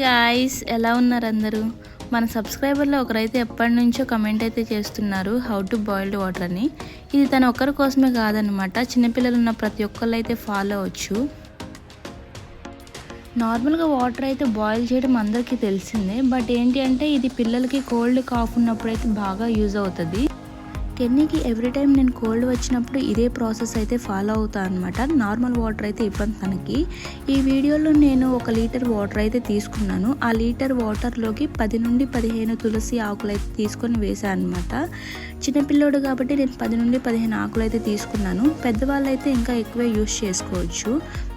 Guys, ఎలా ఉన్నారు అందరూ? మన సబ్స్క్రైబర్లో ఒకరైతే ఎప్పటి నుంచో కమెంట్ అయితే చేస్తున్నారు హౌ టు బాయిల్డ్ వాటర్ అని. ఇది తన ఒక్కరి కోసమే కాదనమాట, చిన్నపిల్లలు ఉన్న ప్రతి ఒక్కళ్ళు అయితే ఫాలో అవ్వచ్చు. నార్మల్గా వాటర్ అయితే బాయిల్ చేయడం అందరికీ తెలిసిందే, బట్ ఏంటి అంటే ఇది పిల్లలకి కోల్డ్ కాఫ్ ఉన్నప్పుడు అయితే బాగా యూజ్ అవుతుంది. కెన్నీకి ఎవ్రీ టైం నేను కోల్డ్ వచ్చినప్పుడు ఇదే ప్రాసెస్ అయితే ఫాలో అవుతాను అనమాట. నార్మల్ వాటర్ అయితే ఇవ్వను తనకి. ఈ వీడియోలో నేను 1 లీటర్ వాటర్ అయితే తీసుకున్నాను. ఆ లీటర్ వాటర్లోకి 10 నుండి 15 తులసి ఆకులు అయితే తీసుకొని వేసాను అనమాట. చిన్నపిల్లోడు కాబట్టి నేను 10 నుండి 15 ఆకులు అయితే తీసుకున్నాను. పెద్దవాళ్ళు అయితే ఇంకా ఎక్కువే యూస్ చేసుకోవచ్చు.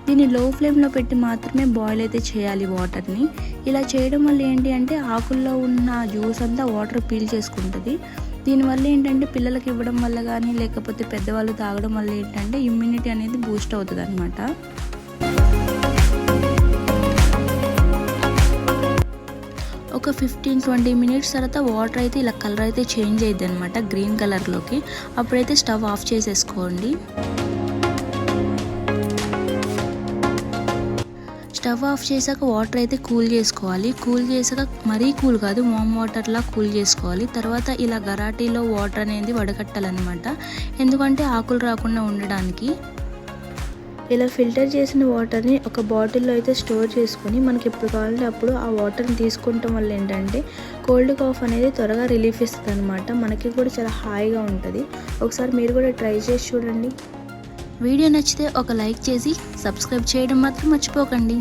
దీన్ని లో ఫ్లేమ్లో పెట్టి మాత్రమే బాయిల్ అయితే చేయాలి వాటర్ని. ఇలా చేయడం వల్ల ఏంటి అంటే ఆకుల్లో ఉన్న జ్యూస్ అంతా వాటర్ పీల్ చేసుకుంటుంది. దీనివల్ల ఏంటంటే పిల్లలకి ఇవ్వడం వల్ల కానీ లేకపోతే పెద్దవాళ్ళు తాగడం వల్ల ఏంటంటే ఇమ్యూనిటీ అనేది బూస్ట్ అవుతుంది అనమాట. ఒక 15-20 మినిట్స్ తర్వాత వాటర్ అయితే ఇలా కలర్ అయితే చేంజ్ అయ్యిద్ది అనమాట, గ్రీన్ కలర్లోకి. అప్పుడైతే స్టవ్ ఆఫ్ చేసేసుకోండి. స్టవ్ ఆఫ్ చేశాక వాటర్ అయితే కూల్ చేసుకోవాలి. కూల్ చేశాక మరీ కూల్ కాదు, వామ్ వాటర్లా కూల్ చేసుకోవాలి. తర్వాత ఇలా గరాటీలో వాటర్ అనేది వడకట్టాలన్నమాట, ఎందుకంటే ఆకులు రాకుండా ఉండడానికి. ఇలా ఫిల్టర్ చేసిన వాటర్ని ఒక బాటిల్లో అయితే స్టోర్ చేసుకొని మనకి ఎప్పుడు కావాలంటే అప్పుడు ఆ వాటర్ని తీసుకుంటాం వల్ల ఏంటంటే కోల్డ్ కాఫ్ అనేది త్వరగా రిలీఫ్ ఇస్తుంది అనమాట. మనకి కూడా చాలా హాయిగా ఉంటుంది. ఒకసారి మీరు కూడా ట్రై చేసి చూడండి. వీడియో నచ్చితే ఒక లైక్ చేసి సబ్స్క్రైబ్ చేయడం మాత్రం మర్చిపోకండి.